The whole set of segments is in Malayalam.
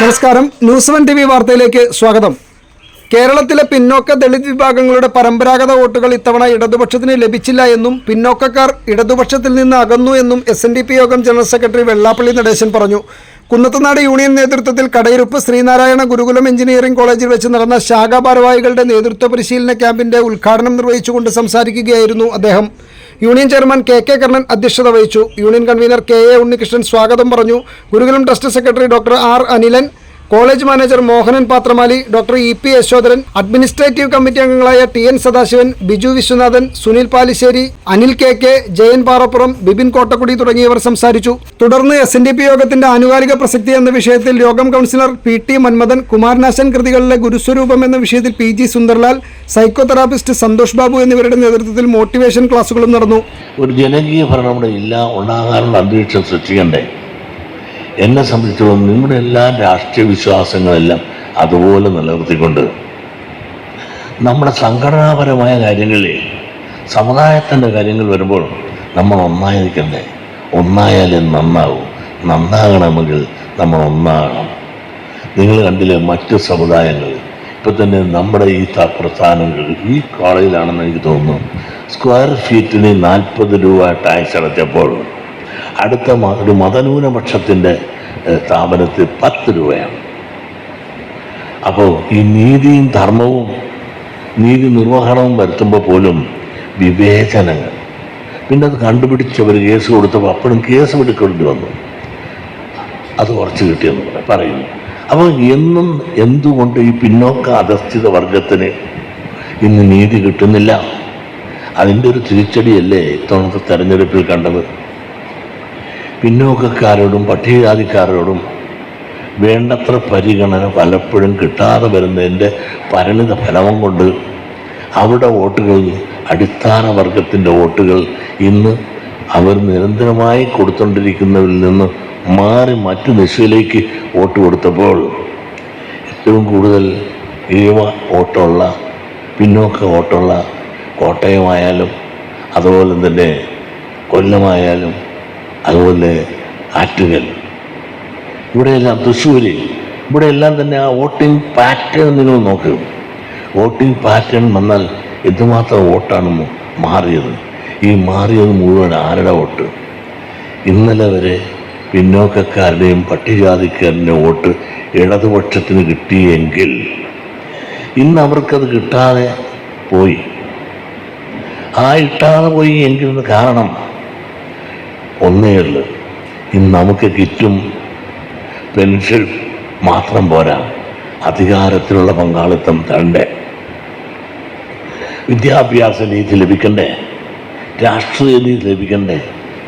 നമസ്കാരം, ന്യൂസ് 1 TV വാർത്തയിലേക്ക് സ്വാഗതം. കേരളത്തിലെ പിന്നോക്ക ദളിത് വിഭാഗങ്ങളുടെ പരമ്പരാഗത വോട്ടുകൾ ഇത്തവണ ഇടതുപക്ഷത്തിന് ലഭിച്ചില്ല എന്നും പിന്നോക്കക്കാർ ഇടതുപക്ഷത്തിൽ നിന്ന് അകന്നു എന്നും SNDP യോഗം ജനറൽ സെക്രട്ടറി വെള്ളാപ്പള്ളി നടേശൻ പറഞ്ഞു. കുന്നത്തുനാട് യൂണിയൻ നേതൃത്വത്തിൽ കടയിരുപ്പ് ശ്രീനാരായണ ഗുരുകുലം എഞ്ചിനീയറിംഗ് കോളേജിൽ വെച്ച് നടന്ന ശാഖാ ഭാരവാഹികളുടെ നേതൃത്വ പരിശീലന ക്യാമ്പിന്റെ ഉദ്ഘാടനം നിർവഹിച്ചുകൊണ്ട് സംസാരിക്കുകയായിരുന്നു അദ്ദേഹം. യൂണിയൻ ചെയർമാൻ KK കർണൻ അധ്യക്ഷത വഹിച്ചു. യൂണിയൻ കൺവീനർ KA ഉണ്ണികൃഷ്ണൻ സ്വാഗതം പറഞ്ഞു. Gurukulam trust secretary doctor R Anilan, college manager Mohanan Pathramali, doctor EP Yasodharan, administrative committee അംഗങ്ങളായ TN സദാശിവൻ, ബിജു വിശ്വനാഥൻ, സുനിൽ പാലിശ്ശേരി, അനിൽ KK, ജയൻ പാറപ്പുറം, ബിബിൻ കോട്ടക്കുടി തുടങ്ങിയവർ സംസാരിച്ചു. തുടർന്ന് SNDP യോഗത്തിന്റെ ആനുകാലിക പ്രസക്തി എന്ന വിഷയത്തിൽ യോഗം കൗൺസിലർ PT മന്മഥൻ, കുമാരനാശൻ കൃതികളിലെ ഗുരുസ്വരൂപം എന്ന വിഷയത്തിൽ PG Sundarlal, psychotherapist Santhosh Babu എന്നിവരുടെ നേതൃത്വത്തിൽ മോട്ടിവേഷൻ ക്ലാസുകളും നടന്നു. ഒരു ജനകീയ ഭരണം ഉണ്ടാകാനുള്ള അന്തരീക്ഷം സൃഷ്ടിക്കണ്ടേ? എന്നെ സംബന്ധിച്ചിടത്തോളം നിങ്ങളുടെ എല്ലാ രാഷ്ട്രീയ വിശ്വാസങ്ങളെല്ലാം അതുപോലെ നിലനിർത്തിക്കൊണ്ട് നമ്മുടെ സംഘടനാപരമായ കാര്യങ്ങളിൽ സമുദായത്തിൻ്റെ കാര്യങ്ങൾ വരുമ്പോൾ നമ്മൾ ഒന്നായി നിൽക്കണ്ടേ? ഒന്നായാലും നന്നാവും. നന്നാകണമെങ്കിൽ നമ്മൾ ഒന്നാകണം. നിങ്ങൾ കണ്ടില്ലേ മറ്റ് സമുദായങ്ങൾ ഇപ്പം തന്നെ നമ്മുടെ ഈ പ്രസ്ഥാനങ്ങൾ ഈ കോളേജിലാണെന്ന് എനിക്ക് തോന്നുന്നു സ്ക്വയർ ഫീറ്റിന് 40 രൂപ ടാക്സ് അടച്ചപ്പോൾ അടുത്ത ഒരു മതന്യൂനപക്ഷത്തിൻ്റെ സ്ഥാപനത്തിൽ 10 രൂപയാണ്. അപ്പോൾ ഈ നീതിയും ധർമ്മവും നീതി നിർവഹണവും വരുത്തുമ്പോൾ പോലും വിവേചനങ്ങൾ, പിന്നെ അത് കണ്ടുപിടിച്ചവർ കേസ് കൊടുത്തപ്പോൾ അപ്പോഴും കേസ് എടുക്കേണ്ടി വന്നു. അത് കുറച്ച് കിട്ടിയെന്ന് പറയുന്നു. അപ്പോൾ എന്നും എന്തുകൊണ്ട് ഈ പിന്നോക്ക അധസ്ഥിത വർഗത്തിന് ഇന്ന് നീതി കിട്ടുന്നില്ല? അതിൻ്റെ ഒരു തിരിച്ചടിയല്ലേ ഇത്തവണത്തെ തെരഞ്ഞെടുപ്പിൽ കണ്ടത്? പിന്നോക്കക്കാരോടും പട്ടികജാതിക്കാരോടും വേണ്ടത്ര പരിഗണന പലപ്പോഴും കിട്ടാതെ വരുന്നതിൻ്റെ പരിണിത ഫലം കൊണ്ട് അവരുടെ വോട്ടുകൾ, അടിസ്ഥാന വർഗത്തിൻ്റെ വോട്ടുകൾ ഇന്ന് അവർ നിരന്തരമായി കൊടുത്തുകൊണ്ടിരിക്കുന്നതിൽ നിന്ന് മാറി മറ്റു ദിശയിലേക്ക് വോട്ട് കൊടുത്തപ്പോൾ ഏറ്റവും കൂടുതൽ ഈവ വോട്ടുള്ള പിന്നോക്ക വോട്ടുള്ള കോട്ടയമായാലും അതുപോലെ തന്നെ കൊല്ലമായാലും അതുപോലെ ആറ്റുകൽ, ഇവിടെയെല്ലാം തൃശ്ശൂർ, ഇവിടെയെല്ലാം തന്നെ ആ വോട്ടിംഗ് പാറ്റേൺ നിങ്ങൾ നോക്കുക. വോട്ടിംഗ് പാറ്റേൺ വന്നാൽ എന്തുമാത്രം വോട്ടാണ് മാറിയത്. ഈ മാറിയത് മുഴുവൻ ആരുടെ വോട്ട്? ഇന്നലെ വരെ പിന്നോക്കക്കാരുടെയും പട്ടികജാതിക്കാരുടെയും വോട്ട് ഇടതുപക്ഷത്തിന് കിട്ടിയെങ്കിൽ ഇന്ന് അവർക്കത് കിട്ടാതെ പോയി. കിട്ടാതെ പോയി എങ്കിൽ കാരണം ഒന്നേ ഉള്ളൂ, ഇന്ന് നമുക്ക് കിറ്റും പെൻഷൻ മാത്രം പോരാ, അധികാരത്തിലുള്ള പങ്കാളിത്തം തരണ്ടേ, വിദ്യാഭ്യാസ നീതി ലഭിക്കണ്ടേ, രാഷ്ട്രീയ നീതി ലഭിക്കണ്ടേ?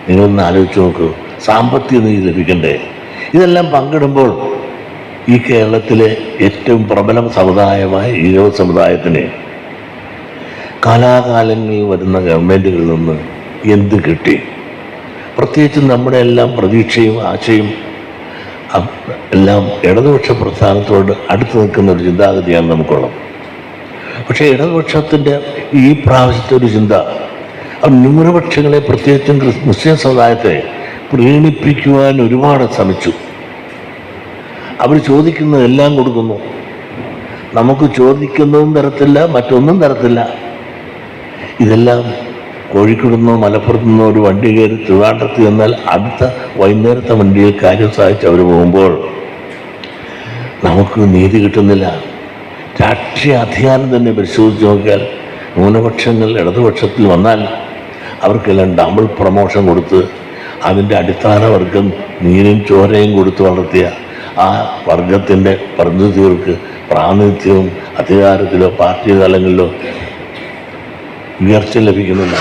നിങ്ങളൊന്ന് ആലോചിച്ച് നോക്കൂ. സാമ്പത്തിക നീതി ലഭിക്കണ്ടേ? ഇതെല്ലാം പങ്കിടുമ്പോൾ ഈ കേരളത്തിലെ ഏറ്റവും പ്രബല സമുദായമായ ഈഴവ സമുദായത്തിന് കാലാകാലങ്ങളിൽ വരുന്ന ഗവൺമെൻറ്റുകളിൽ നിന്ന് എന്ത് കിട്ടി? പ്രത്യേകിച്ചും നമ്മുടെ എല്ലാം പ്രതീക്ഷയും ആശയും എല്ലാം ഇടതുപക്ഷ പ്രസ്ഥാനത്തോട് അടുത്ത് നിൽക്കുന്ന ഒരു ചിന്താഗതിയാണ് നമുക്കുള്ളത്. പക്ഷേ ഇടതുപക്ഷത്തിൻ്റെ ഈ പ്രാവശ്യത്തെ ഒരു ചിന്ത ന്യൂനപക്ഷങ്ങളെ, പ്രത്യേകിച്ചും മുസ്ലിം സമുദായത്തെ പ്രീണിപ്പിക്കുവാൻ ഒരുപാട് ശ്രമിച്ചു. അവർ ചോദിക്കുന്നതെല്ലാം കൊടുക്കുന്നു. നമുക്ക് ചോദിക്കുന്നതും തരത്തില്ല, മറ്റൊന്നും തരത്തില്ല. ഇതെല്ലാം കോഴിക്കോട് നിന്നോ മലപ്പുറത്ത് നിന്നോ ഒരു വണ്ടി കയറി ട്രിവാൻഡ്രത്ത് ചെന്നാൽ അടുത്ത വൈകുന്നേരത്തെ വണ്ടിയിൽ കാര്യം സാധിച്ച് അവർ പോകുമ്പോൾ നമുക്ക് നീതി കിട്ടുന്നില്ല. രാഷ്ട്രീയ അധികാരം തന്നെ പരിശോധിച്ച് നോക്കിയാൽ ന്യൂനപക്ഷങ്ങൾ ഇടതുപക്ഷത്തിൽ വന്നാൽ അവർക്കെല്ലാം ഡബിൾ പ്രമോഷൻ കൊടുത്ത് അതിൻ്റെ അടിസ്ഥാന വർഗം നീരും ചോരയും കൊടുത്ത് വളർത്തിയ ആ വർഗത്തിൻ്റെ പ്രതിനിധികൾക്ക് പ്രാതിനിധ്യവും അധികാരത്തിലോ പാർട്ടി തലങ്ങളിലോ ഉയർച്ച ലഭിക്കുന്നില്ല.